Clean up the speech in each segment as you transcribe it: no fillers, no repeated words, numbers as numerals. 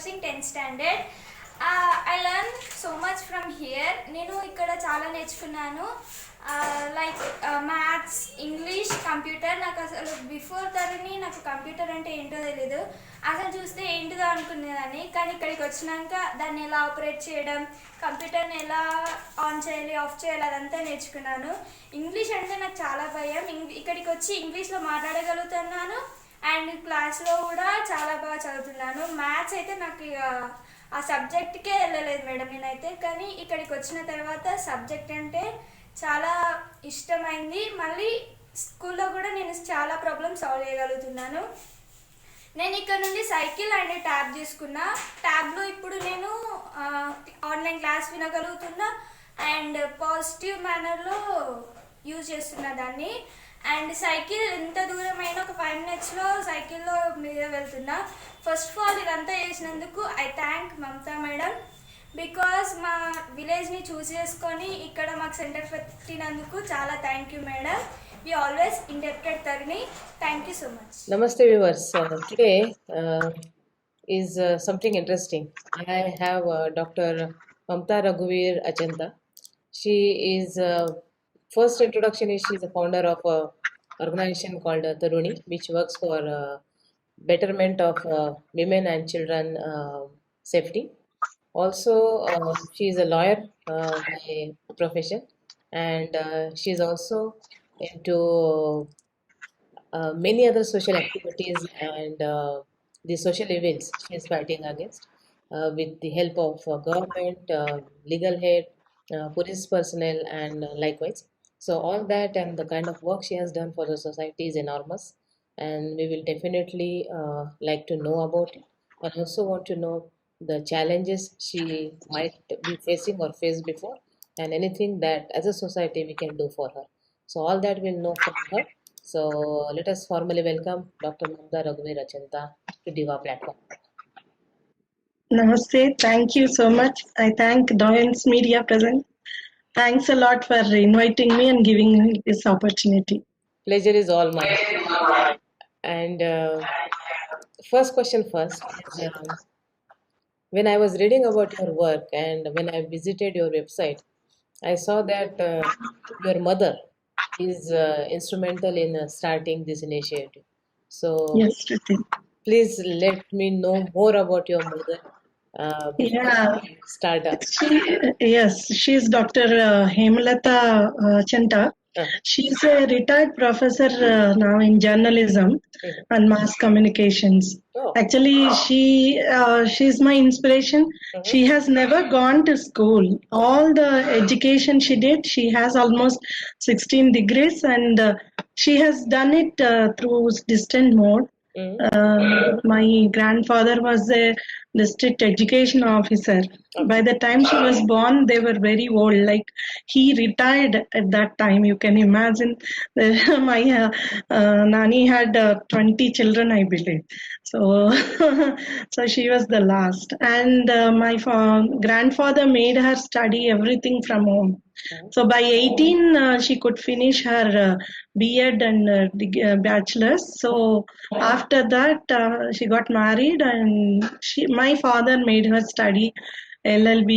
nursing 10th standard. I learned so much from here. నేను ఇక్కడ చాలా నేర్చుకున్నాను. Like maths, English, computer. నాకు అసలు బిఫోర్ తరుణి నాకు కంప్యూటర్ అంటే ఏంటో తెలీదు. అసలు చూస్తే ఏంటిదో అనుకునేదాన్ని. కానీ ఇక్కడికి వచ్చినాక దాన్ని ఎలా ఆపరేట్ చేయడం, కంప్యూటర్ని ఎలా ఆన్ చేయాలి, ఆఫ్ చేయాలి అదంతా నేర్చుకున్నాను. ఇంగ్లీష్ అంటే నాకు చాలా భయం. ఇక్కడికి వచ్చి ఇంగ్లీష్లో మాట్లాడగలుగుతున్నాను అండ్ క్లాస్లో కూడా చాలా బాగా చదువుతున్నాను. మ్యాథ్స్ అయితే నాకు ఆ సబ్జెక్ట్కే వెళ్ళలేదు మేడం నేనైతే. కానీ ఇక్కడికి వచ్చిన తర్వాత సబ్జెక్ట్ అంటే చాలా ఇష్టమైంది. మళ్ళీ స్కూల్లో కూడా నేను చాలా ప్రాబ్లమ్స్ సాల్వ్ చేయగలుగుతున్నాను. నేను ఇక్కడ నుండి సైకిల్ అండ్ ట్యాబ్ తీసుకున్నా. ట్యాబ్లో ఇప్పుడు నేను ఆన్లైన్ క్లాస్ వినగలుగుతున్నా అండ్ పాజిటివ్ మేనర్లో యూజ్ చేస్తున్నా దాన్ని. అండ్ సైకిల్ ఎంత దూరమైనా ఒక 5 minutesలో సైకిల్లో మీద వెళ్తున్నా. ఫస్ట్ ఆఫ్ ఆల్ ఇదంతా చేసినందుకు I thank Mamata madam. Because మా విలేజ్ని చూస్ చేసుకొని ఇక్కడ మాకు సెంటర్ పెట్టినందుకు చాలా thank you madam. We always indebted Taruni. Thank you so much. Namaste viewers. Today is something interesting. I have Dr. Mamta Raghuveer Achanta. She is first introduction is she is a founder of a organization called Taruni, which works for betterment of women and children safety. Also, she is a lawyer by profession, and she is also into many other social activities and the social events she is fighting against with the help of government, legal head, police personnel, and likewise. So all that and the kind of work she has done for the society is enormous, and we will definitely like to know about it, and also want to know the challenges she might be facing or faced before, and anything that as a society we can do for her. So all that we'll know from her. So let us formally welcome Dr. Mamta Raghuveer Achanta to Diva platform. Namaste. Thank you so much. I thank Doyens Media present. Thanks a lot for inviting me and giving me this opportunity. Pleasure is all mine. And first question first. When I was reading about your work and when I visited your website, I saw that your mother is instrumental in starting this initiative. So Yes, Shruti. please let me know more about your mother. Yeah. Start up. Yes, she's Dr. Hemalata Chanta. She's a retired professor now in journalism and mass communications. Oh. Actually, she's my inspiration. She has never gone to school. All the education she did, she has almost 16 degrees, and she has done it through distant mode. My grandfather was a district education officer. By the time she was born, they were very old. Like, he retired at that time. You can imagine. My Nani had 20 children, I believe. So, so she was the last. And my grandfather made her study everything from home. So by 18, she could finish her B.Ed and bachelor's. So after that, she got married, and my father made her study LLB,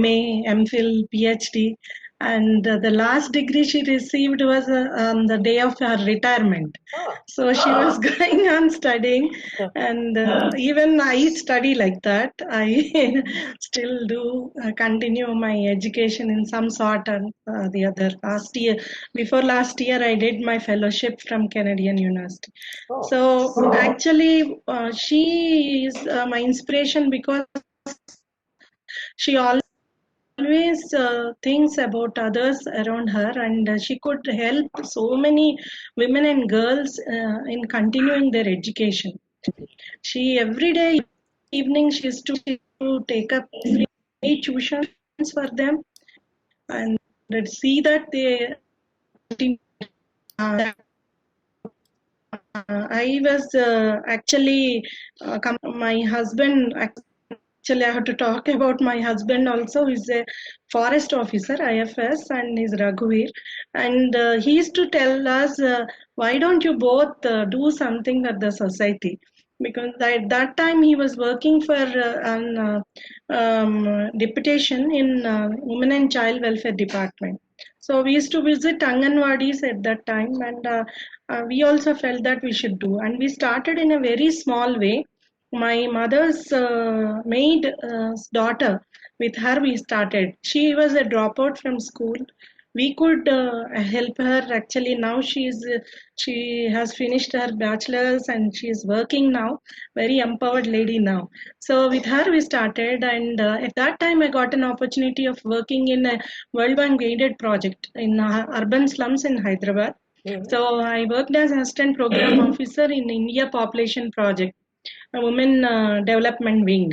MA, MPhil, PhD. And the last degree she received was on the day of her retirement. So she was going on studying, and even I study like that. I still do continue my education in some sort or the other. Before last year, I did my fellowship from Canadian University. So actually, she is my inspiration because she always thinks about others around her, and she could help so many women and girls in continuing their education. She every day evening she used to take up free tuitions for them and see that they I was actually my husband. Actually, I have to talk about my husband also. He's a forest officer, IFS, and he's Raghuveer. And he used to tell us, why don't you both do something at the society? because at that time he was working for an deputation in Women and Child Welfare Department. So we used to visit Anganwadis at that time, and we also felt that we should do. And we started in a very small way. My mother's maid daughter, with her we started. She was a dropout from school. We could help her. Actually, now she has finished her bachelor's and she is working now. Very empowered lady now. So with her we started, and at that time I got an opportunity of working in a World Bank aided project in urban slums in Hyderabad. Mhm. So I worked as assistant program officer in India Population Project, a women development wing.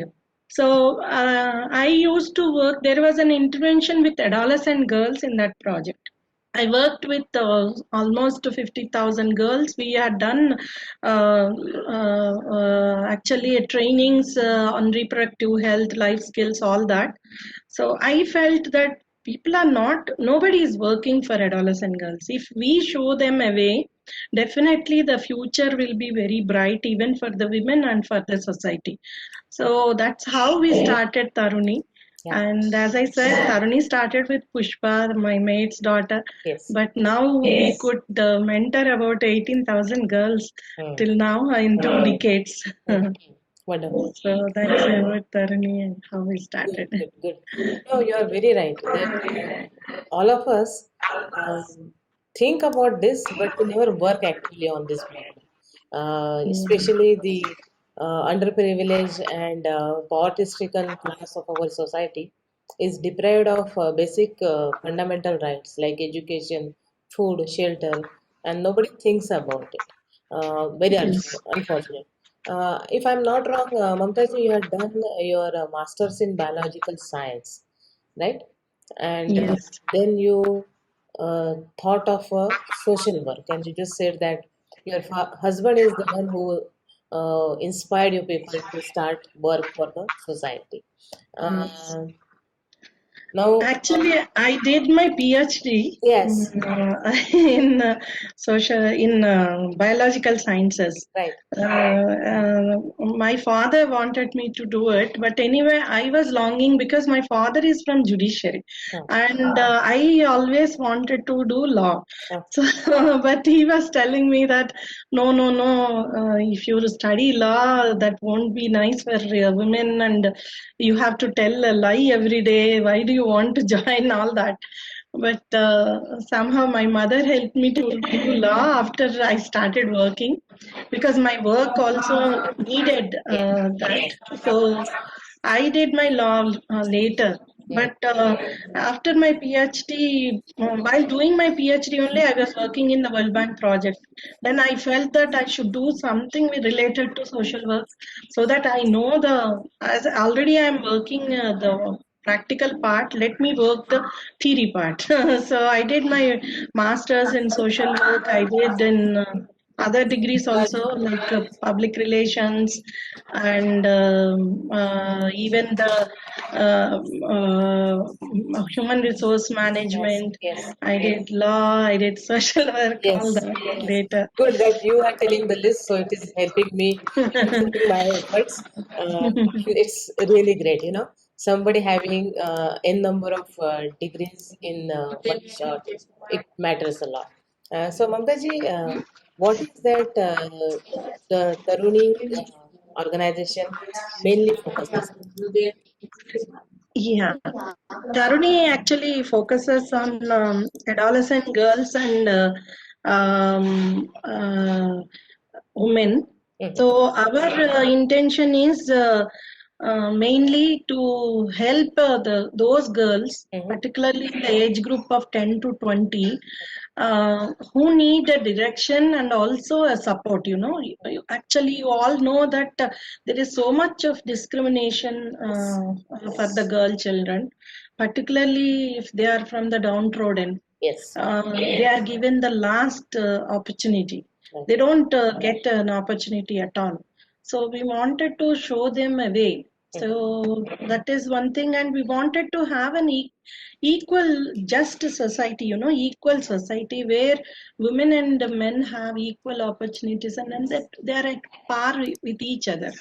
So I used to work. There was an intervention with adolescent girls in that project. I worked with almost 50,000 girls. We had done actually trainings on reproductive health, life skills, all that. So I felt that people are not, nobody is working for adolescent girls. If we show them a way, definitely the future will be very bright even for the women and for the society. So that's how we started Taruni. Yeah. And as I said, Taruni started with Pushpa, my mate's daughter. Yes. But now we could mentor about 18,000 girls Mm. till now in 2 decades. Wonderful. So that's about Taruni and how we started. Good. No, you are very right. That all of us think about this, but we never work actually on this problem. Especially the underprivileged and poverty-stricken class of our society is deprived of basic fundamental rights like education, food, shelter, and nobody thinks about it. Very unfortunate. If I'm not wrong, Mamtaji, you had done your master's in biological science, right? And Yes. then you thought of social work, and you just said that your husband is the one who inspired you people to start work for the society. Yes. Now, Actually, I did my PhD yes, in biological sciences. right. My father wanted me to do it, but anyway, I was longing because my father is from judiciary, Huh, and I always wanted to do law. huh, So, but he was telling me that no. If you study law, that won't be nice for women, and you have to tell a lie every day. Why do you want to join all that? But somehow my mother helped me to do law after I started working, because my work also needed yeah. that. So I did my law later. Mm, But after my PhD, while doing my PhD only, I was working in the World Bank project. Then I felt that I should do something related to social work, so that I know as already I am working the practical part, let me work the theory part. So I did my master's in social work. I did in other degrees also, like public relations, and even the human resource yes, management. yes, I did law, I did social work, all yes, that yes. later. Good that you are telling the list, so it is helping me considering my efforts. It's really great, somebody having n number of degrees in one shot. It matters a lot. So, Mamtaji, what is that the Taruni organization mainly focuses Yeah, Taruni actually focuses on adolescent girls and women. on? Mhm, So our intention is mainly to help those girls, mhm. particularly in the age group of 10 to 20, who need a direction and also a support. Actually, you all know that there is so much of discrimination Yes, for the girl children, particularly if they are from the downtrodden. yes, They are given the last opportunity. right. They don't get an opportunity at all. So we wanted to show them a way. Mhm, So that is one thing, and we wanted to have an equal, just society, equal society where women and men have equal opportunities, and that they are at par with each other.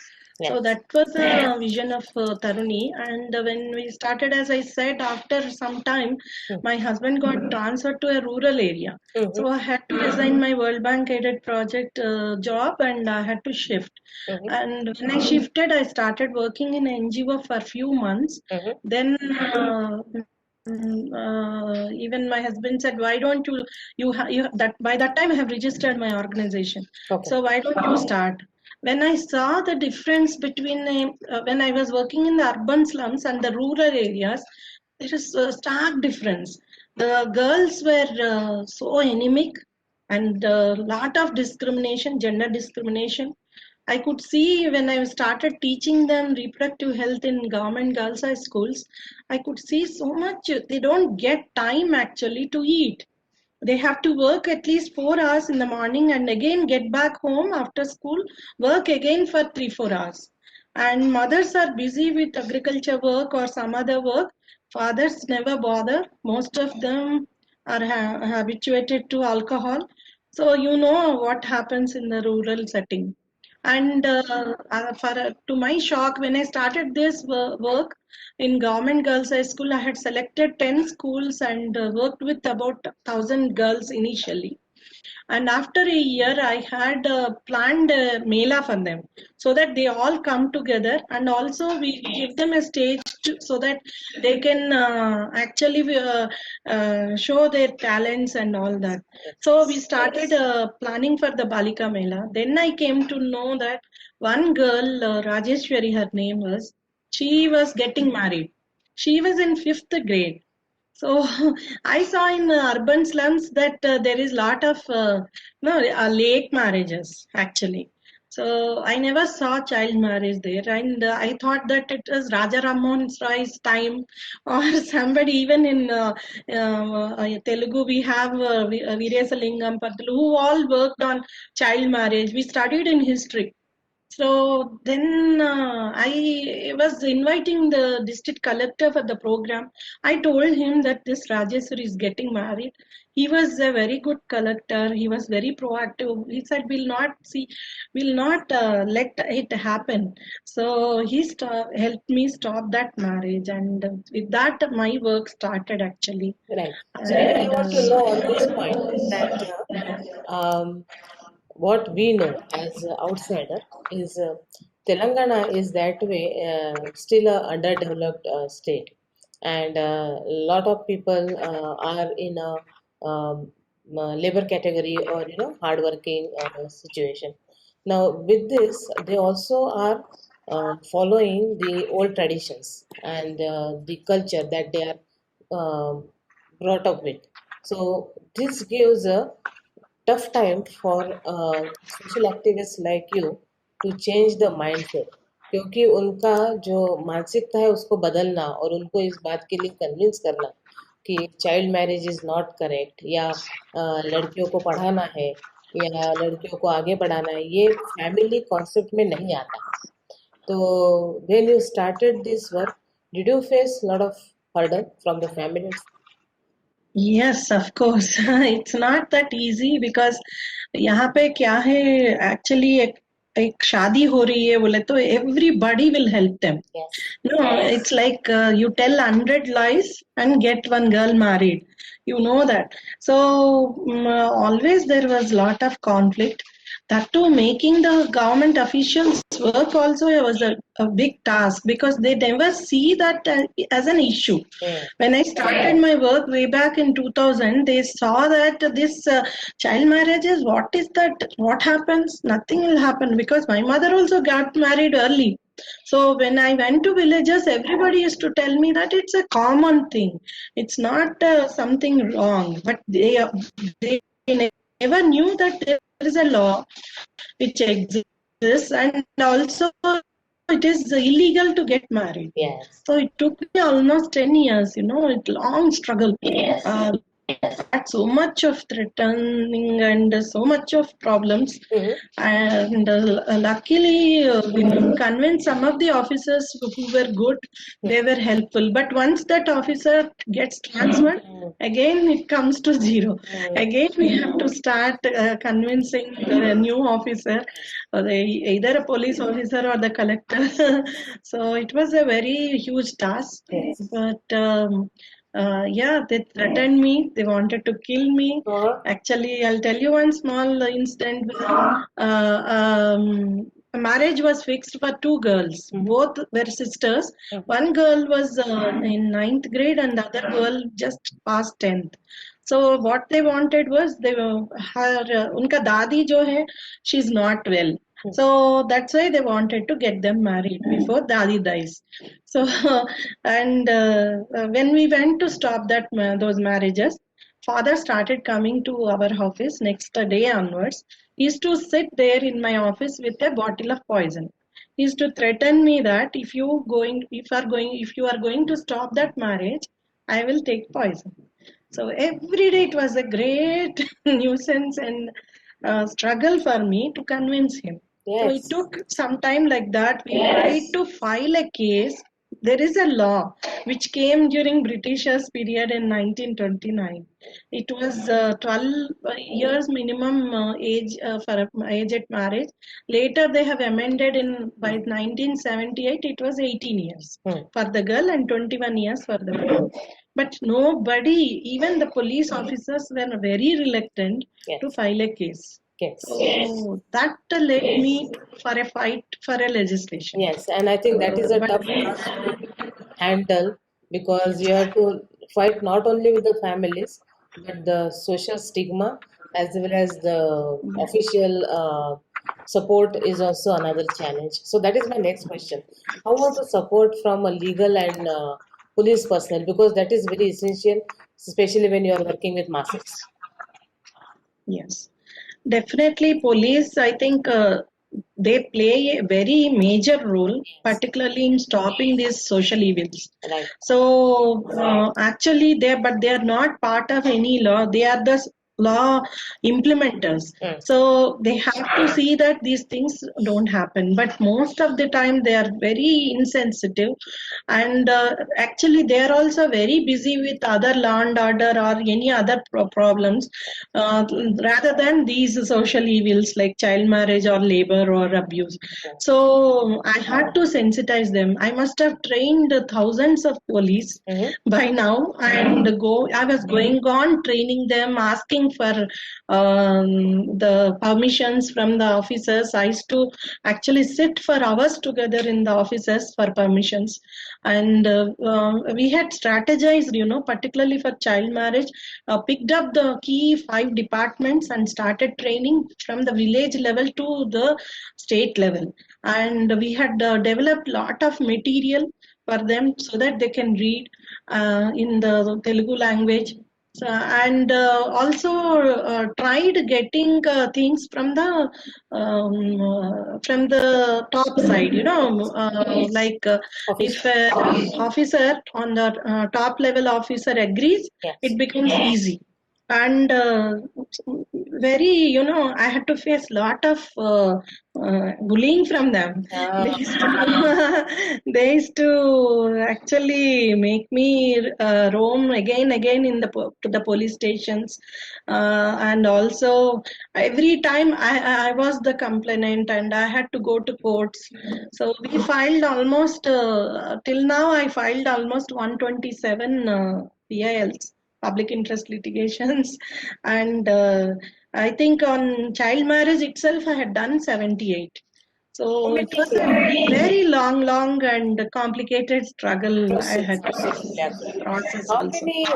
So Yes. that was the vision of Taruni. And when we started, as I said, after some time, my husband got transferred to a rural area. Mhm. So I had to resign my World Bank aided project job, and I had to shift. Mhm. And when I shifted, I started working in NGO for a few months. Mhm. Then even my husband said, "Why don't you that by that time I have registered my organization. Okay. So why don't you start?" When I saw the difference between when I was working in the urban slums and the rural areas, there is a stark difference. The girls were so anemic, and a lot of discrimination, gender discrimination. I could see when I started teaching them reproductive health in government girls' high schools, I could see so much they don't get time actually to eat. They have to work at least 4 hours in the morning and again get back home after school, work again for 3 4 hours. And mothers are busy with agriculture work or some other work. Fathers never bother. Most of them are habituated to alcohol. So you know what happens in the rural setting. And to my shock, when I started this work in government girls high school, I had selected 10 schools and worked with about 1,000 girls initially. And after a year, I had planned a mela for them so that they all come together, and also we give them a stage so that they can actually show their talents and all that. So we started planning for the Balika Mela. Then I came to know that one girl, Rajeshwari, her name was, she was getting married. She was in fifth grade. So I saw in urban slums that there is lot of no late marriages actually. So I never saw child marriage there, and I thought that it was Raja Rammohan Roy's time, or somebody even in Telugu we have Veerasalingam Padlu, who all worked on child marriage. We studied in history. So then I was inviting the district collector for the program. I told him that this Rajeswari is getting married. He was a very good collector. He was very proactive. He said, will not let it happen." So he helped me stop that marriage, and with that, my work started actually. Right. So I want to know on this point that what we know as an outsider is Telangana is that way still a underdeveloped state, and a lot of people are in a labor category or hardworking situation. Now with this, they also are following the old traditions and the culture that they are um brought up with. So this gives a tough time for social activists like you to change the mindset, क्योंकि उनका जो मानसिकता है उसको बदलना और उनको इस बात के लिए कन्विंस करना कि child marriage is not correct, या लड़कियों को पढ़ाना है या लड़कियों को आगे बढ़ाना है, ये फैमिली कॉन्सेप्ट में नहीं आता है. तो when you started this work, did you face a lot of hurdle from the family? Yes, of course. It's not that easy because यहाँ पे क्या है actually एक शादी हो रही है बोले तो everybody will help them. Yes. No, it's like you tell 100 lies and get one girl married. You know that. So always there was lot of conflict. That too, making the government officials work also was a big task because they never see that as an issue. Yeah. When I started my work way back in 2000, they saw that this child marriages, what is that? What happens? Nothing will happen because my mother also got married early. So when I went to villages, everybody used to tell me that it's a common thing. It's not something wrong. But they never knew that there is a law which exists, and also it is illegal to get married. Yes. So it took me almost 10 years, it long struggle. Yes. had so much of threatening and so much of problems. Mhm. And luckily, we convinced some of the officers who were good, they were helpful. But once that officer gets transferred, again it comes to zero. Again, we have to start convincing the new officer, or either a police officer or the collector. So it was a very huge task. Yes. But yeah, they threatened me. They wanted to kill me. Actually, I'll tell you one small incident. A marriage was fixed for two girls. Both were sisters. One girl was in ninth grade, and the other girl just passed 10th. So what they wanted was they were her unka dadi jo hai, she's not well. So that's why they wanted to get them married before Dadi dies. So, and when we went to stop those marriages, father started coming to our office next day onwards. He used to sit there in my office with a bottle of poison. He used to threaten me that if you are going to stop that marriage, I will take poison. So every day it was a great nuisance and struggle for me to convince him. So it Yes. took some time like that. We tried to file a case. There is a law which came during Britishers period in 1929. It was 12 years minimum age for age at marriage. Later they have amended in by 1978. It was 18 years for the girl and 21 years for the boy. But nobody, even the police officers, were very reluctant to Yes. file a case. Yes. So that led me for a fight for a legislation. Yes, and I think that is a But tough task to handle because you have to fight not only with the families but the social stigma as well as the official support is also another challenge. So that is my next question. How was the support from a legal and police personnel? Because that is very essential, especially when you are working with masses. yes, definitely police, I think they play a very major role, particularly in stopping these social evils. Right. So actually, they are not part of any law. They are the law implementers. So they have to see that these things don't happen. But most of the time, they are very insensitive, and actually, they are also very busy with other law and order or any other problems, rather than these social evils like child marriage or labor or abuse. So I had to sensitize them. I must have trained thousands of police by now, and I was going on training them, asking for the permissions from the officers. I used to actually sit for hours together in the offices for permissions, and we had strategized, particularly for child marriage, picked up the key 5 departments and started training from the village level to the state level. And we had developed lot of material for them so that they can read in the Telugu language. So, and also tried getting things from the top side, like if an officer on the top level officer agrees, Yes. it becomes easy. And I had to face lot of bullying from them. They used to actually make me roam again in to the police stations, and also every time I was the complainant and I had to go to courts. So we filed almost till now I filed almost 127 PILs, public interest litigations, and I think on child marriage itself I had done 78. So it was a very long and complicated struggle I Process. had to Yes. process How also. many,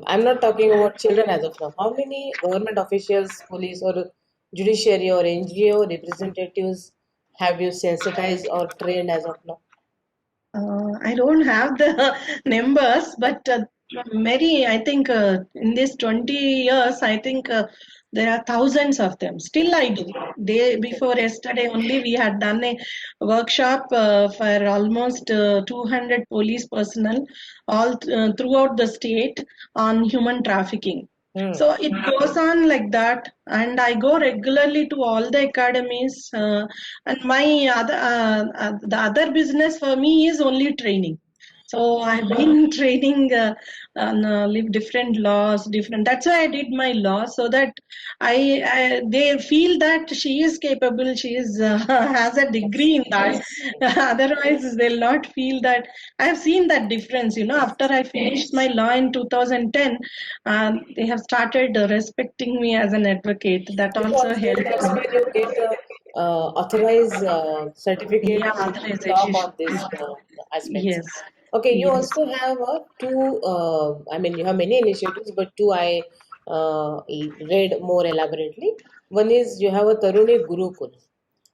I'm not talking about children as of now, how many government officials, police, or judiciary or NGO representatives have you sensitized or trained as of now? I don't have the numbers, but I think in these 20 years, I think There are thousands of them. Still, I do. Day before yesterday only, we had done a workshop for almost 200 police personnel throughout the state on human trafficking. Hmm. So it goes on like that, and I go regularly to all the academies. And my the other business for me is only training. So I've been training on different laws, different. That's why I did my law, so that they feel that she is capable. She is has a degree in that. Yes. Otherwise, they'll not feel that. I have seen that difference. After I finished my law in 2010, they have started respecting me as an advocate. That also Because that's helped. when you get a authorized certificate Yeah, to talk authorization. on these aspects. Yes, Okay, you yes. also have two. I mean, you have many initiatives, but two I read more elaborately. One is you have a Taruni Gurukul,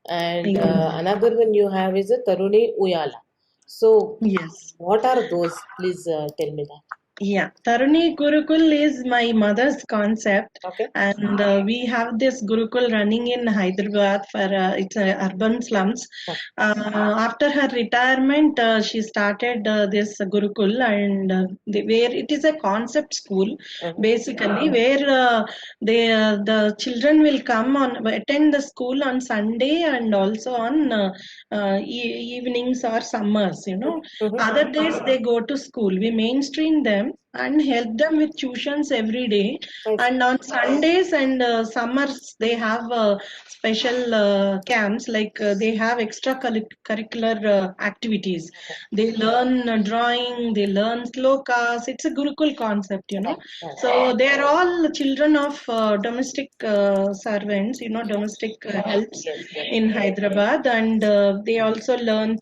and Yeah. another one you have is a Taruni Uyala. So, Yes. what are those? Please tell me that. Yeah, Taruni Gurukul is my mother's concept, Okay. and we have this Gurukul running in Hyderabad for it's urban slums. Oh, After her retirement, she started this Gurukul, and where it is a concept school, mhm. basically, where the children will come on attend the school on Sunday and also on evenings or summers. Mhm. Other days they go to school. We mainstream them and help them with tuitions every day. I see. And on Sundays and summers, they have special camps, like they have extracurricular activities. They learn drawing, they learn slokas. It's a Gurukul concept. Right, right. So they are all children of domestic servants, domestic helps Yes, yes. in Hyderabad, and they also learned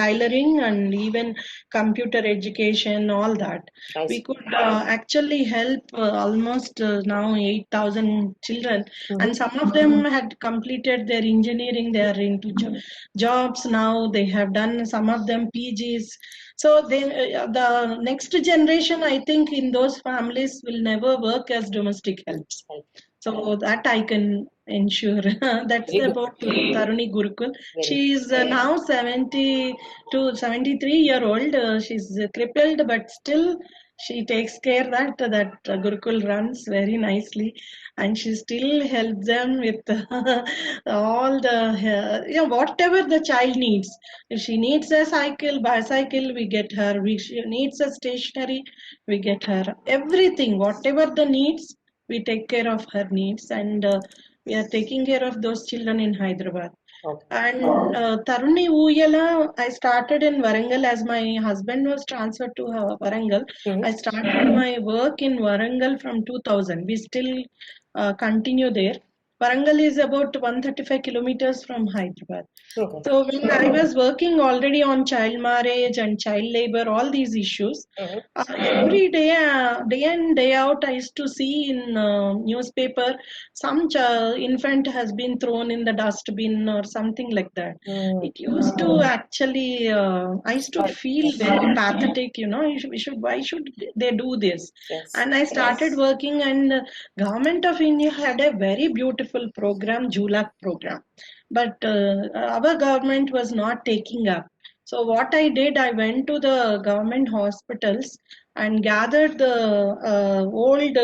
tailoring and even computer education, all that. I We see. could actually help almost now 8,000 children, Mhm. and some of them had completed their engineering. They are into jobs now. They have done some of them PGs. So the next generation, I think, in those families will never work as domestic helps. Right. So that I can ensure. That's Very good. about Taruni Gurukul. Very She is now 70 to 73-year-old. She's crippled, but still she takes care that Gurukul runs very nicely, and she still helps them with all the whatever the child needs. If she needs a cycle, bicycle, we get her. She needs a stationery, we get her. Everything, whatever the needs, we take care of her needs, and we are taking care of those children in Hyderabad. okay. And Taruni Uyala, I started in Warangal as my husband was transferred to Warangal. Mhm. I started my work in Warangal from 2000. We still continue there. Warangal is about 135 kilometers from Hyderabad. Okay. So when I was working already on child marriage and child labor, all these issues, Mhm. every day, day in day out, I used to see in newspaper some infant has been thrown in the dustbin or something like that. Mm. It used to actually, I used to Right. feel Yes. very pathetic. Why should they do this? Yes. And I started working, and government of India had a very beautiful program, Julak program, but our government was not taking up. So what I did, I went to the government hospitals and gathered the old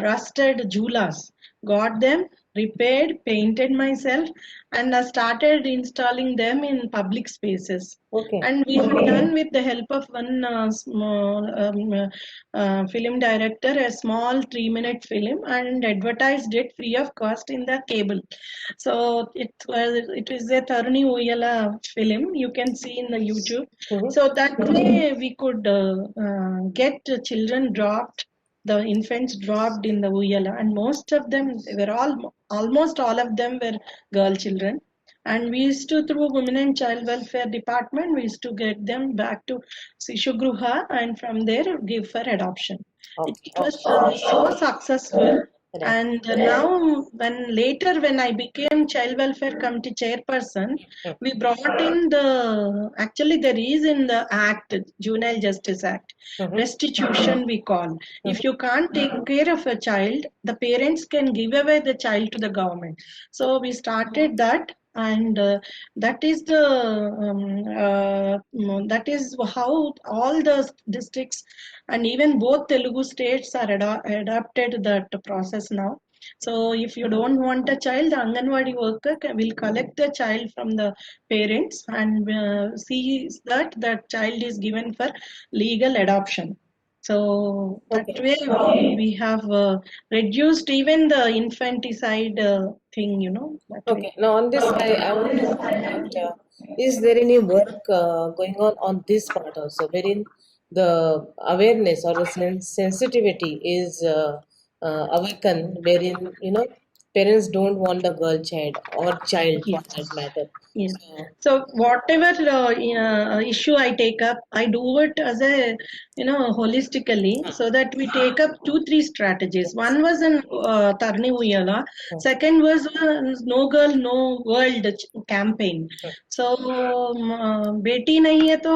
rusted julas, got them repaired, painted myself, and I started installing them in public spaces. Okay. And we have done, with the help of one small film director, a small 3-minute film, and advertised it free of cost in the cable. So it is a Taruni Uyala film. You can see in the YouTube. Mhm. So that way we could get children dropped, the infants dropped in the Uyala, and most of them were almost all of them were girl children. And we used to, through Women and Child Welfare Department, we used to get them back to Sishugruha, and from there give for adoption. It Okay. was so successful. Right. And now, when I became Child Welfare Committee chairperson, we brought in actually there is in the Act, Juvenile Justice Act, Mhm. restitution we call. If you can't take care of a child, the parents can give away the child to the government. So we started that, and that is that is how all the districts and even both Telugu states are adopted that process now. So if you don't want a child, the Anganwadi worker will collect the child from the parents and sees that that child is given for legal adoption. So that Okay. way we have reduced even the infanticide thing, that way. Okay. Now on this, I want to know that is there any work going on this part also, wherein the awareness or the sensitivity is awakened, wherein parents don't want a girl child or child for that Yes. matter. Yes. So So whatever issue I take up, I do it as a holistically, so that we take up 2 3 strategies. One was in Tarni Uyala. Second was No Girl No World campaign. So beti nahi hai to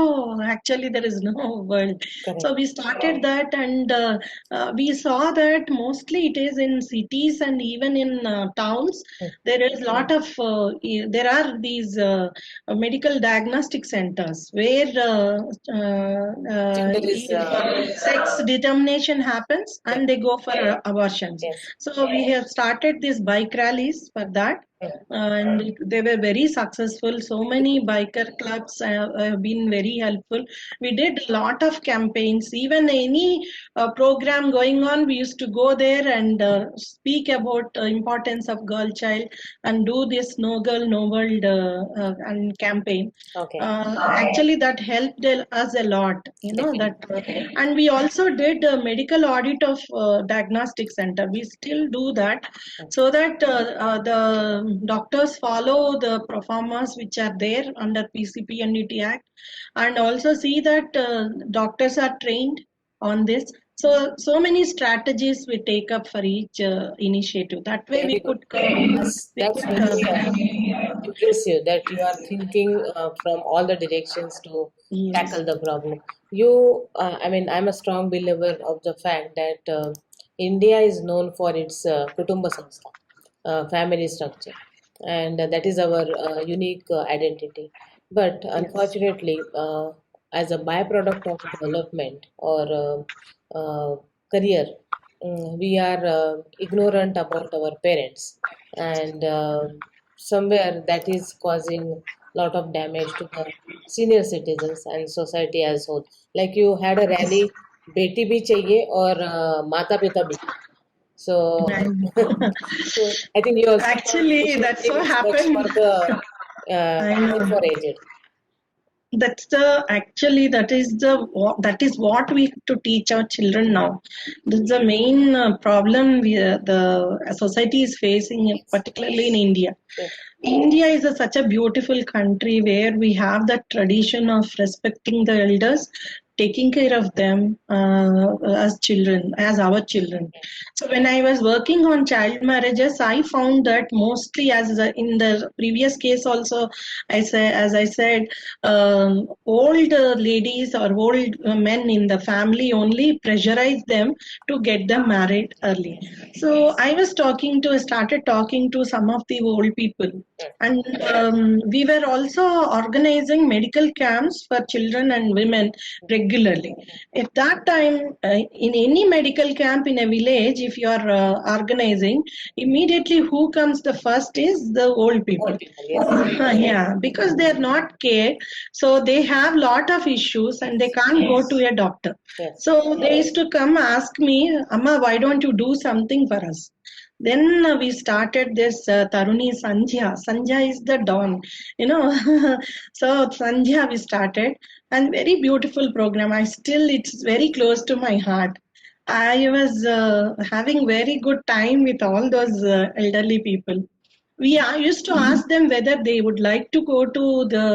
actually there is no world. correct. So we started that, and we saw that mostly it is in cities and even in towns. There is lot of there are these medical diagnostic centers where Gender is sex determination happens yeah, and they go for abortions. yes. So we have started these bike rallies for that, and they were very successful. So many biker clubs have been very helpful. We did a lot of campaigns. Even any program going on, we used to go there and speak about importance of girl child and do this No Girl No World and campaign. Okay. Actually, that helped us a lot, that. And we also did a medical audit of diagnostic center. We still do that, so that the doctors follow the performers which are there under PCP and UT Act, and also see that doctors are trained on this. So many strategies we take up for each initiative. That way Very good. we That's could very impressive that you are thinking from all the directions to yes. tackle the problem. I mean, I'm a strong believer of the fact that India is known for its Kutumba Samstha, family structure, and that is our unique identity. But Yes. unfortunately, as a byproduct of development or career, we are ignorant about our parents, and somewhere that is causing lot of damage to the senior citizens and society as whole. Like you had a rally, beti bhi chahiye or mata pita bhi. So, so I think you also thought Actually, social that's what living works for happened. the I even know. for aged. That's that is what we have to teach our children now. That's the main problem the society is facing, Yes, particularly in India. yes, India is such a beautiful country where we have that tradition of respecting the elders, taking care of them as children, as our children. So when I was working on child marriages, I found that mostly, in the previous case also, as I said, old ladies or old men in the family only pressurize them to get them married early. So started talking to some of the old people, and we were also organizing medical camps for children and women regularly. At that time, in any medical camp in a village, if you are organizing, immediately who comes the first is the old people. old people. Yes, Yeah, because they are not cared, so they have lot of issues and they can't go to a doctor. yes. So they used to come ask me, Amma, why don't you do something for us? Then we started this Taruni Sandhya. Sandhya is the dawn, you know. So Sandhya we started, and very beautiful program. It's very close to my heart. I was having very good time with all those elderly people. Used to ask them whether they would like to go to the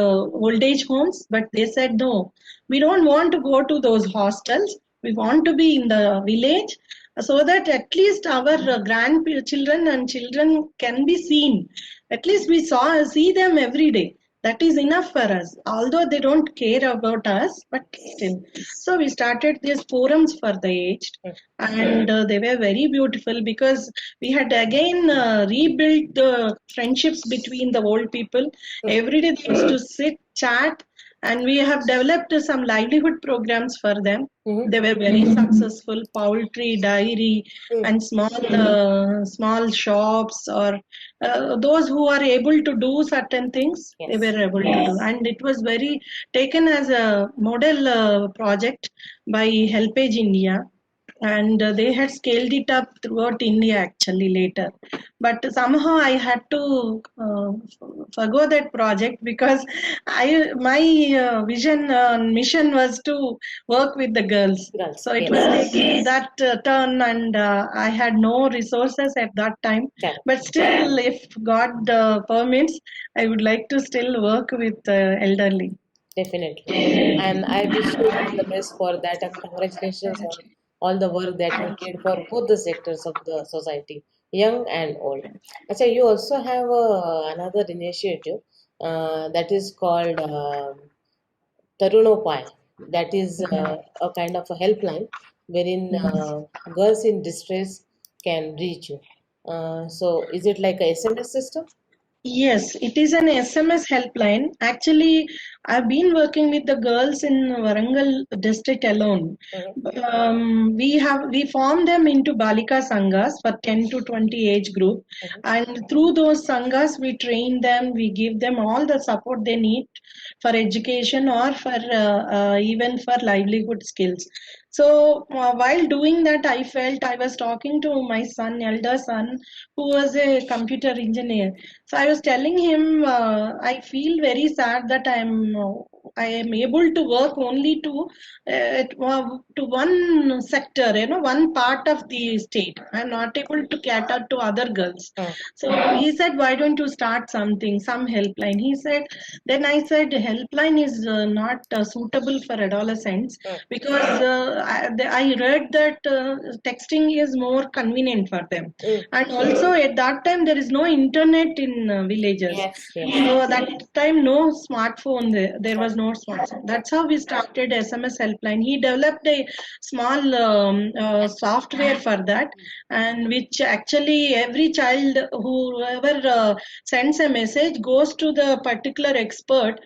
old age homes, but they said no. We don't want to go to those hostels. We want to be in the village so that at least our grandchildren and children can be seen. At least we see them every day. That is enough for us, although they don't care about us, but still. So we started these forums for the aged, and they were very beautiful because we had again rebuilt the friendships between the old people. Every day they used to sit, chat, and we have developed some livelihood programs for them. Mhm. They were very successful. Poultry, dairy, Mm. and small shops, or those who are able to do certain things, they Yes. were able to do. And it was very taken as a model project by Helpage India, and they had scaled it up throughout India actually later. But somehow I had to forgo that project because my vision mission was to work with the girls. Girls. So it Yes. was taking that turn, and I had no resources at that time. Correct. But still, if God permits, I would like to still work with elderly. Definitely. And I wish you all the best for that, and congratulations on all the work that you did for both the sectors of the society, young and old. Actually, you also have another initiative that is called Tarunopai. That is a kind of a helpline wherein girls in distress can reach you. So, is it like a SMS system? Yes, it is an SMS helpline. Actually, I've been working with the girls in Warangal district alone. Mhm. We form them into Balika Sanghas for 10 to 20 age group, Mhm. and through those sanghas we train them. We give them all the support they need for education or for even for livelihood skills. So while doing that, I felt I was talking to my son, elder son, who was a computer engineer. So I was telling him, I feel very sad that I am able to work only to one sector, one part of the state. I'm not able to cater to other girls. Mm. So he said, why don't you start something, some helpline? He said, then I said, helpline is not suitable for adolescents Mm. because I read that texting is more convenient for them. Mm. And also at that time there is no internet in villages. Yes, yes. So that time no smartphone, there was Okay. no smartphone. That's how we started SMS helpline. He developed a small software for that, and which actually every child, whoever sends a message, goes to the particular expert,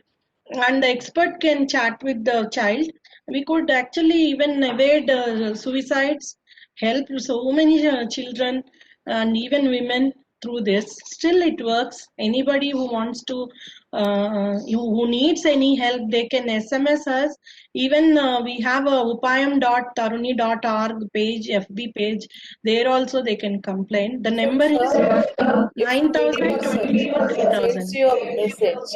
and the expert can chat with the child. We could actually even evade suicides, help so many children and even women through this. Still it works. Anybody who wants to who needs any help, they can SMS us. Even we have a upayam.taruni.org page, FB page. There also they can complain. The So, number is if somebody was 9024 sends 3000. you a message,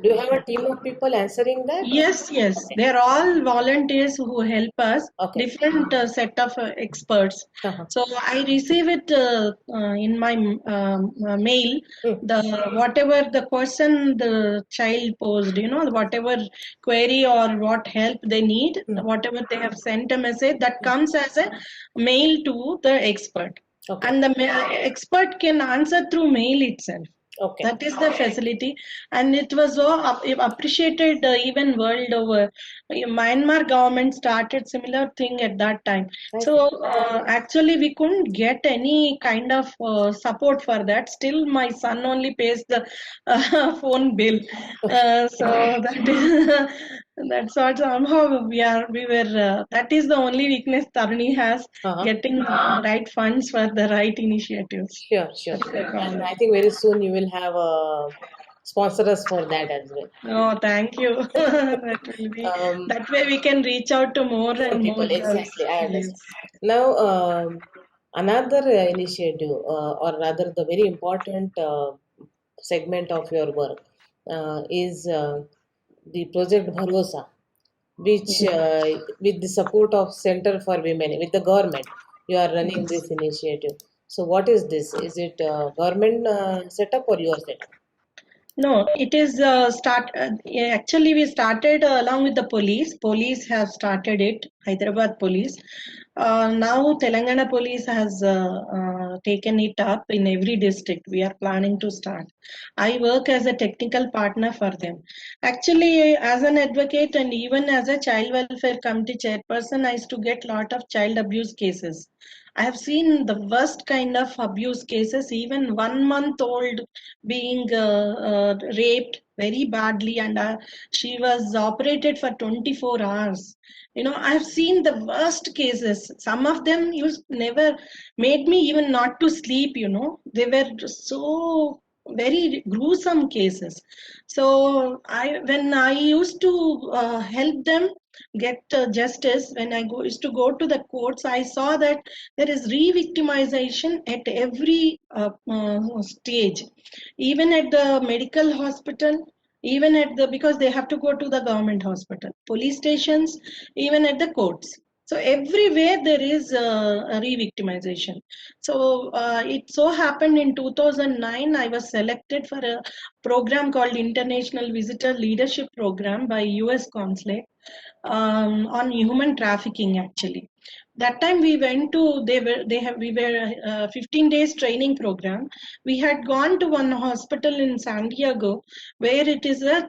do you have a team of people answering that? Yes, yes. Okay. They're all volunteers who help us, Okay. different set of experts. Uh-huh. So I receive it in my mail, Mm. the whatever the question the child posed, whatever query or what help they need, Mm. whatever they have sent a message, that comes as a mail to the expert. Okay. And the expert can answer through mail itself. Okay. That is the facility, and it was so appreciated even world over. Myanmar government started similar thing at that time. I see. So actually, we couldn't get any kind of support for that. Still, my son only pays the phone bill. So that is that's what somehow we were. That is the only weakness Taruni has, Uh-huh. getting right funds for the right initiatives. Sure, sure. That's the And problem. I think very soon you will have sponsor us for that as well. Oh, thank you. That will be, Um, that way we can reach out to more more and more people, girls. exactly. I Yes. understand. Now, another initiative, or rather, the very important segment of your work is the project Bharosa, which with the support of Center for Women, with the government, you are running Yes. this initiative. So, what is this? Is it government setup or your setup? No, it is actually we started along with the police. Police have started it. Hyderabad police. Now Telangana police has taken it up in every district. We are planning to start. I work as a technical partner for them. Actually, as an advocate and even as a child welfare committee chairperson, I used to get lot of child abuse cases. I have seen the worst kind of abuse cases, even 1 month old being raped very badly, and she was operated for 24 hours. You know, I have seen the worst cases. Some of them used never made me even not to sleep, you know. They were so very gruesome cases. So when I used to help them get justice, when used to go to the courts, I saw that there is re-victimization at every stage, even at the medical hospital, even at the, because they have to go to the government hospital, police stations, even at the courts. So everywhere there is a re-victimization. So it so happened in 2009 I was selected for a program called International Visitor Leadership Program by US Consulate on human trafficking. Actually, that time we went to, we were 15 days training program. We had gone to one hospital in San Diego where it is a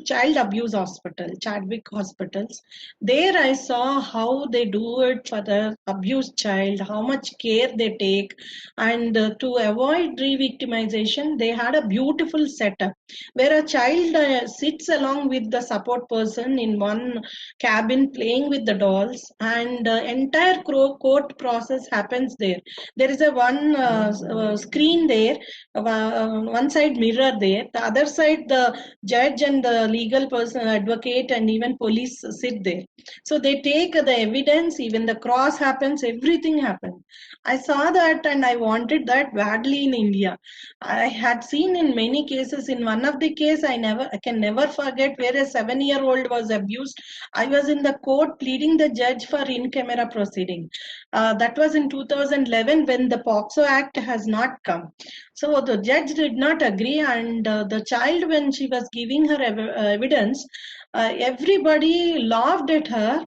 child abuse hospital, Chadwick Hospitals. There I saw how they do it for the abused child, how much care they take, and to avoid re-victimization they had a beautiful setup where a child sits along with the support person in one cabin playing with the dolls, and entire court process happens there. There is a one screen there, one side mirror there, the other side the judge and the legal person, advocate, and even police sit there. So they take the evidence, even the cross happens, everything happens. I saw that and I wanted that badly in India. I had seen in many cases. In one of the case, I can never forget, where a 7-year-old was abused. I was in the court pleading the judge for in camera proceeding. That was in 2011 when the POXO Act has not come. So the judge did not agree, and the child, when she was giving her evidence, everybody laughed at her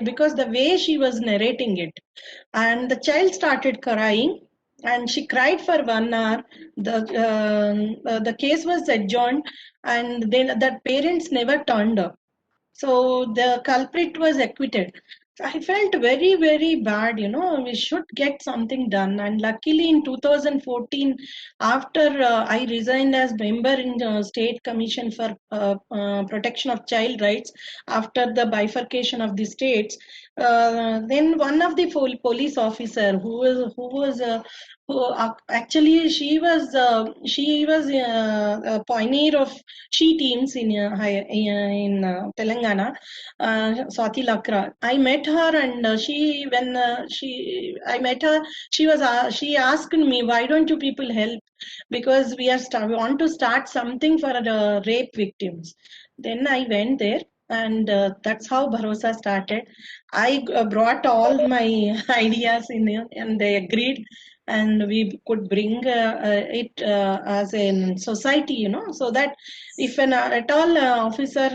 because the way she was narrating it, and the child started crying, and she cried for 1 hour. The case was adjourned, and then the parents never turned up, so the culprit was acquitted. So I felt very, very bad. You know, we should get something done. And luckily, in 2014, after I resigned as member in the State Commission for Protection of Child Rights, after the bifurcation of the states, then one of the police officer actually she was a pioneer of she teams in Telangana, Swati Lakra. I met her, and I met her, she asked me, why don't you people help? Because we want to start something for the rape victims. Then I went there, and that's how Bharosa started. I brought all my ideas in here, and they agreed, and we could bring it as a society, you know, so that if an at all officer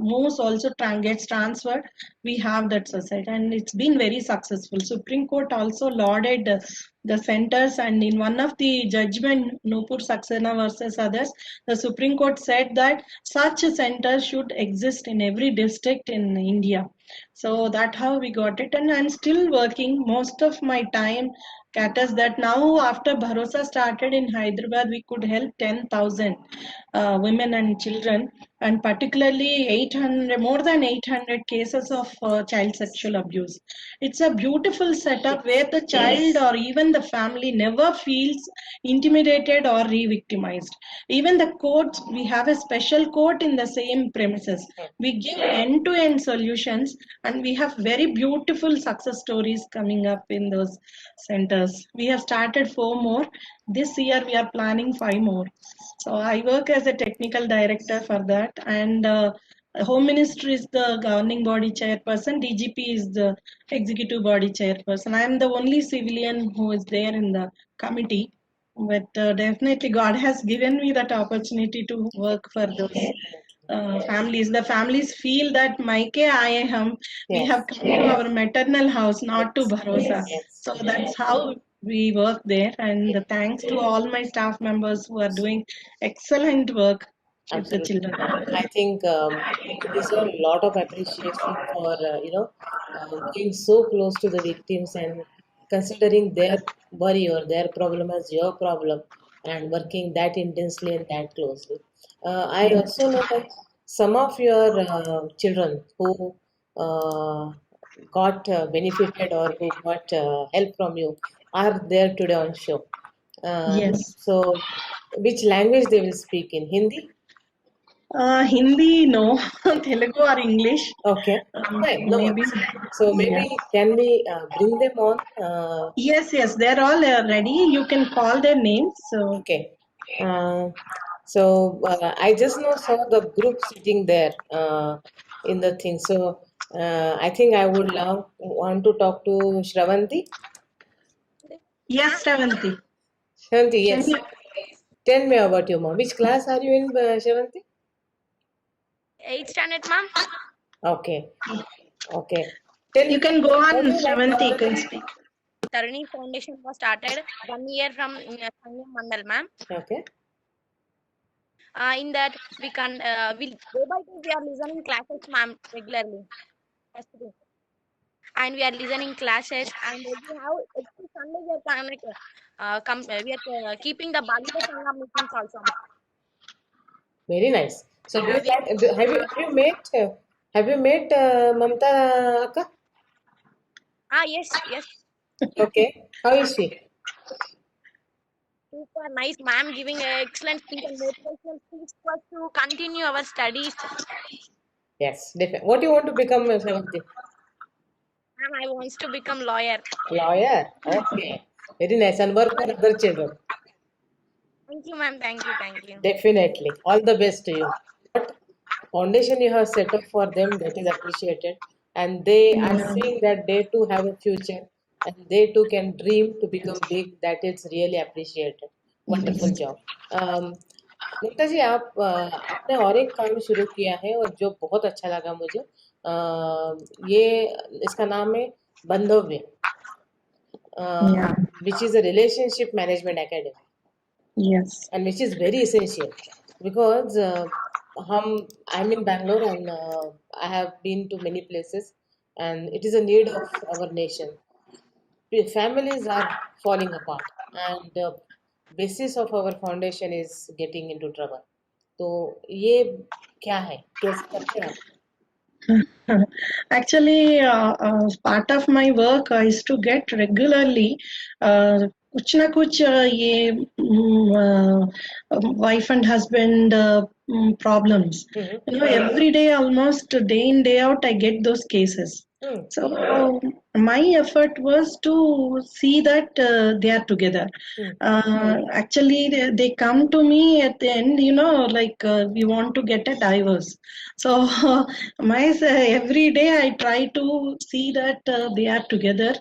moves, also gets transferred, we have that society, and it's been very successful. Supreme Court also lauded the centers, and in one of the judgment, Nupur Saxena versus others, the Supreme Court said that such a center should exist in every district in India. So that how we got it, and I'm still working. Most of my time caters that. Now after Bharosa started in Hyderabad, we could help 10,000 women and children, and particularly 800, more than 800 cases of child sexual abuse. It's a beautiful setup where the child or even the family never feels intimidated or re-victimized. Even the courts, we have a special court in the same premises. We give end-to-end solutions, and we have very beautiful success stories coming up in those centers. We have started 4 more. This year we are planning 5 more. So I work as a technical director for that, and Home Ministry is the governing body chairperson. DGP is the executive body chairperson. I am the only civilian who is there in the committee. but definitely God has given me that opportunity to work for those families. The families feel that Maike aaye hum, we Yes. have come to our maternal house, not to Bharosa. Yes. So that's how we work there. And thanks to all my staff members who are doing excellent work with the Absolutely. children. I think you deserve a lot of appreciation for being so close to the victims and considering their worry or their problem as your problem and working that intensely and that closely. I also know that some of your children who got benefited or who got help from you are there today on show. Yes. So, which language they will speak in? Hindi? Hindi, no. Telugu or English. Okay, fine, no Maybe. worries. So maybe Yeah. can we bring them on? Yes, they're all ready. You can call their names. So, Okay. Uh, so I just now saw the group sitting there in the thing. So I think I would want to talk to Shravanti. yes, Ravanti. Shravanti, Can yes. you? Tell me about your mom. Which class are you in, Shravanti? 8th standard, ma'am. Okay. Okay. Tell You me, can go how on, do you like Shravanti. You Navratri? can speak. Tarani Foundation was started 1 year from Sangam Mandal, ma'am. Okay. In that we can we day by day we are listening classes, ma'am, regularly. Yesterday. And we are listening classes, and we have every Sunday we are we are keeping the Balita Sangam meetings also. Very nice. So do you We like, have you met Mamta Akka? yes, Okay. How is she? super nice, ma'am, giving a excellent speech and motivational speech for us to continue our studies. Yes, definitely. What do you want to become, Shravanti? Ma'am, I wants to become lawyer. Lawyer. Okay. Very nice. And work for other children. Thank you, ma'am. Thank you. Definitely. All the best to you. What foundation you have set up for them, that is appreciated. And they are seeing that they too have a future and they too can dream to become big. That is really appreciated. Wonderful job. मुक्ता जी आपने और एक काम शुरू किया है और जो बहुत अच्छा लगा मुझे ये इसका नाम है बंधव्य Yeah. which is a relationship management academy Yes. and which is very essential because I'm in Bangalore and I have been to many places and it is a need of our nation. Families are falling apart and the basis of our foundation is getting into trouble. तो ये क्या है कैसे करते हैं आप Actually, part of my work is to get regularly कुछ ना कुछ ये wife and husband problems. You know, every day, almost day in day out, I get those cases. So my effort was to see that they are together. Actually, they come to me at the end, you know, like we want to get a divorce. So every day I try to see that they are together.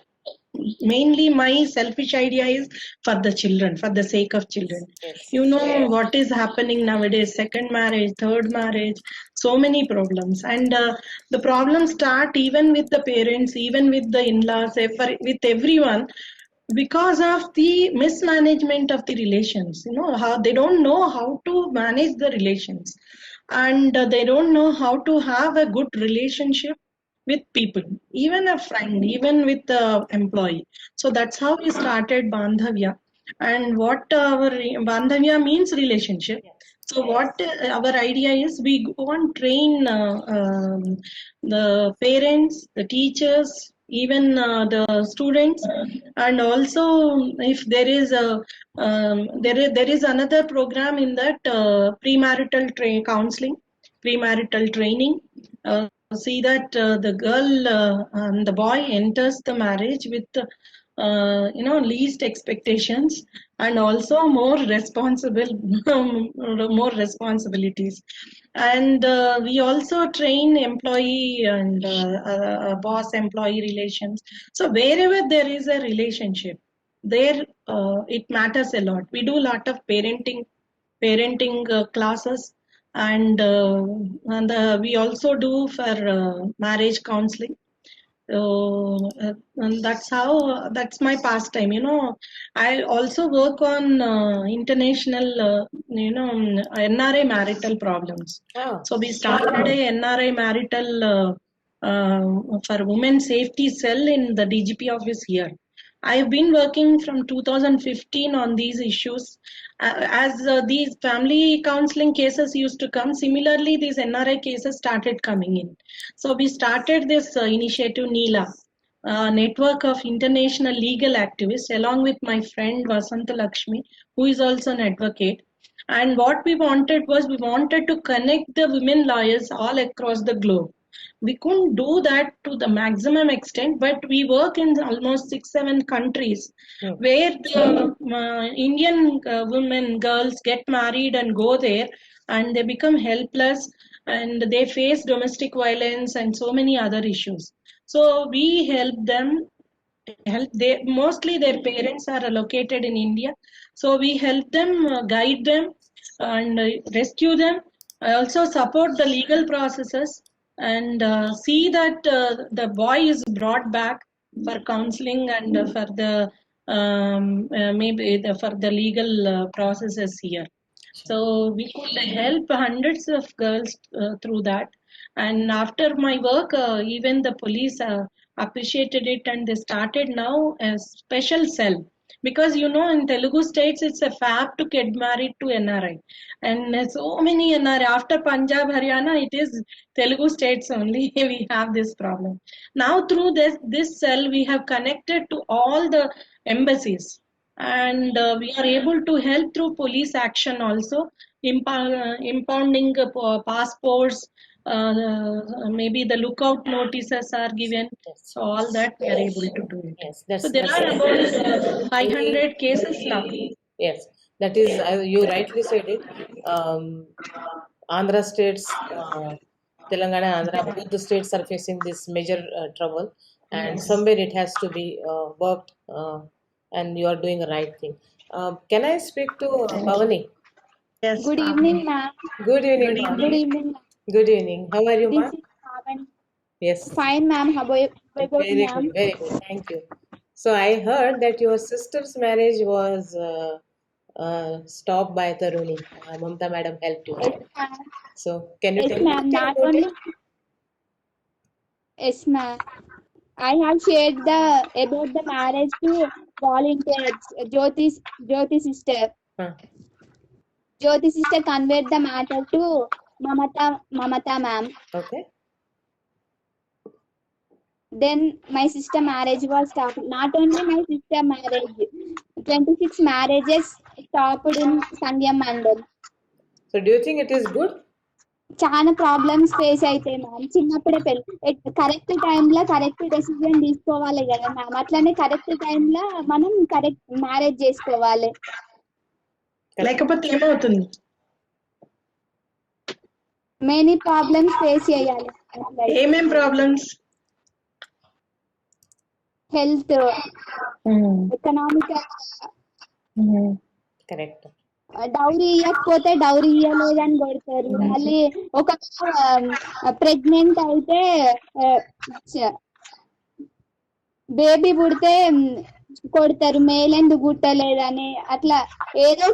Mainly, my selfish idea is for the children, for the sake of children. Yes. You know what is happening nowadays: second marriage, third marriage, so many problems, and the problems start even with the parents, even with the in-laws, with everyone because of the mismanagement of the relations. You know how they don't know how to manage the relations, and they don't know how to have a good relationship with people, even a friend, even with the employee. So that's how we started Bandhavya. And what our Bandhavya means relationship. So what our idea is, we go and train the parents, the teachers, even the students, and also if there is a there is another program in that premarital counseling, premarital training. See that the girl and the boy enters the marriage with you know, least expectations and also more responsible more responsibilities. And we also train employee and boss employee relations. So wherever there is a relationship, there it matters a lot. We do a lot of parenting classes, and we also do for marriage counseling. So and that's my pastime. I also work on international, NRI marital problems. Ah, So we started a NRI marital for women safety cell in the DGP office here. I've been working from 2015 on these issues. As these family counseling cases used to come, similarly, these NRI cases started coming in. So we started this initiative, NEELA, network of international legal activists, along with my friend Vasanta Lakshmi, who is also an advocate. And what we wanted to connect the women lawyers all across the globe. We couldn't do that to the maximum extent, but we work in almost 6-7 countries hmm. where the Indian women, girls get married and go there, and they become helpless, and they face domestic violence and so many other issues. So we help they mostly their parents are located in India, so we help them, guide them, and rescue them. I also support the legal processes and see that the boy is brought back for counseling and for the for the legal processes here. So we could help hundreds of girls through that. And after my work, even the police appreciated it, and they started now a special cell. Because in Telugu states, it's a fab to get married to NRI. And so many NRI, after Punjab, Haryana, it is Telugu states only we have this problem. Now, through this cell, we have connected to all the embassies, and we are able to help through police action also, impounding passports, maybe the lookout notices are given. Yes. So all that we are able to do it. Yes, So there are about 500 cases now. yes, that is, you rightly said it. Andhra states, Telangana, Andhra, both the states are facing this major trouble, and somewhere it has to be worked, and you are doing the right thing. Can I speak to Pavani? Yes, Good evening, ma'am. Good evening, Good Pavani. Good evening. Good evening. How are you, This ma'am? is Pavan. Yes. Fine, ma'am. How about Very ma'am? good, very good. Thank you. So I heard that your sister's marriage was stopped by Taruni. Mamta madam helped you, Yes, right? ma'am. So can you Yes, tell me ma'am. anything Not about only it? yes, ma'am. I have shared about the marriage to volunteers. Jyoti sister. Huh. Jyoti sister conveyed the matter to Mamata ma'am. Okay. Then my sister marriage was stopped. Not only my sister marriage, 26 marriages stopped in Sangam Mandal. So do you think it is good? చాలా problems face అయితే ma'am చిన్నప్పుడే పెళ్ళి correct టైంలో correct decision తీసుకోవాలి కదా ma'am అట్లనే correct టైంలో మనం కరెక్ట్ మ్యారేజ్ చేసుకోవాలి లేకపోతే ఏమవుతుంది? మెనీ ప్రాబ్లమ్స్ ఫేస్ చేయాలి ఏమేం problems? Health economic Correct. Dowry ఇవ్వకపోతే డౌరీ ఇవ్వలేదని కొడతారు మళ్ళీ ఒక ప్రెగ్నెంట్ అయితే బేబీ పుడితే కొడతారు మేల్ ఎందుకు పుట్టలేదని అట్లా ఏదో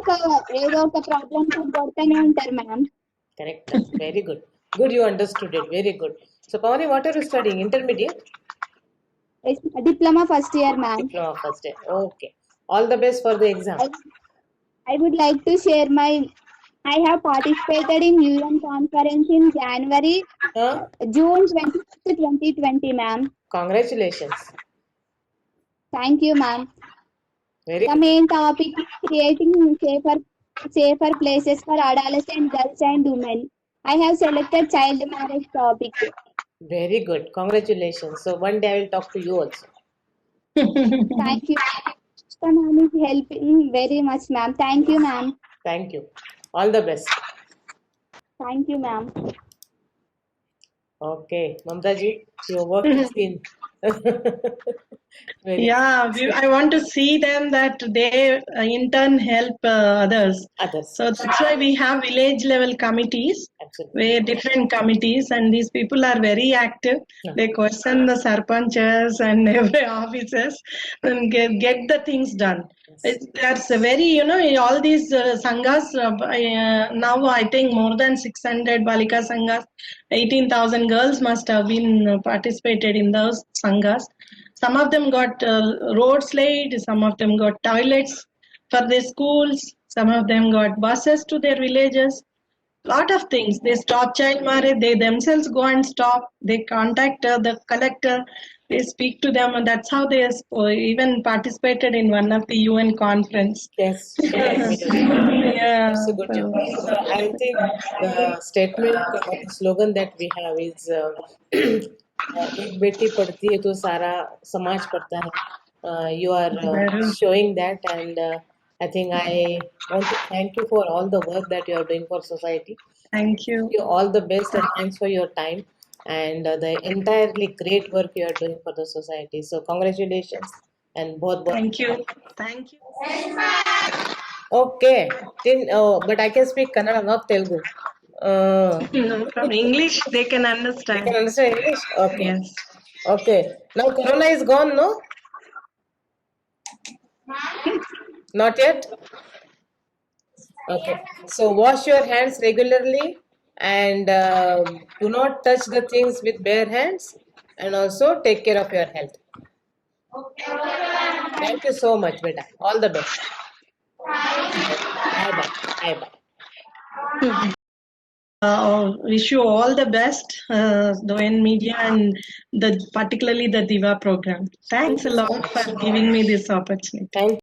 ఒక ప్రాబ్లం కొడతానే ఉంటారు ma'am Correct. That's very good. Good, you understood it. Very good. So Pavani, what are you studying? Intermediate? Diploma first year ma'am Diploma first year. Okay. All the best for the exam. I would like to share I have participated in UN conference in June 26, 2020, ma'am. Congratulations. Thank you, ma'am. Very The main topic is creating safer places for adolescent girls and women. I have selected child marriage topic. Very good. Congratulations. So one day I will talk to you also. Thank you. Ma'am is helping very much, ma'am. Thank you, ma'am. Thank you. All the best. Thank you, ma'am. Okay. Mamta ji, your work has been Very Yeah, I want to see them that they in turn help others. others. So that's why we have village level committees, Absolutely. where different committees, and these people are very active. Yeah. They question the sarpanchas and every officers and get the things done. That's a very, all these sanghas, now I think more than 600 Balika sanghas, 18,000 girls must have been participated in those sanghas. Some of them got roads laid, some of them got toilets for their schools, some of them got buses to their villages. Lot of things. They stop child marriage, they themselves go and stop, they contact the collector, they speak to them, and that's how they even participated in one of the UN conference. Yes. Yes. Yeah. That's a good job. So I think the statement or the slogan that we have is एक बेटी पढ़ती है तो सारा समाज पढ़ता है. You are showing that, and I think I want to thank you for all the work that you are doing for society. Thank you. You all the best, and thanks for your time and the entirely great work you are doing for the society. So congratulations and both. Thank you. Thank you. Okay. But I can speak Kannada, not Telugu. No, from English they can You understand. can understand English? Okay. Yes. Okay. Now Corona is gone, no? Not yet? Okay. So wash your hands regularly and do not touch the things with bare hands, and also take care of your health. Thank you so much, beta. All the best. Bye bye. Bye bye. Wish you all the best, the UN Media and particularly the Diva program. Thanks a lot for giving me this opportunity. Thank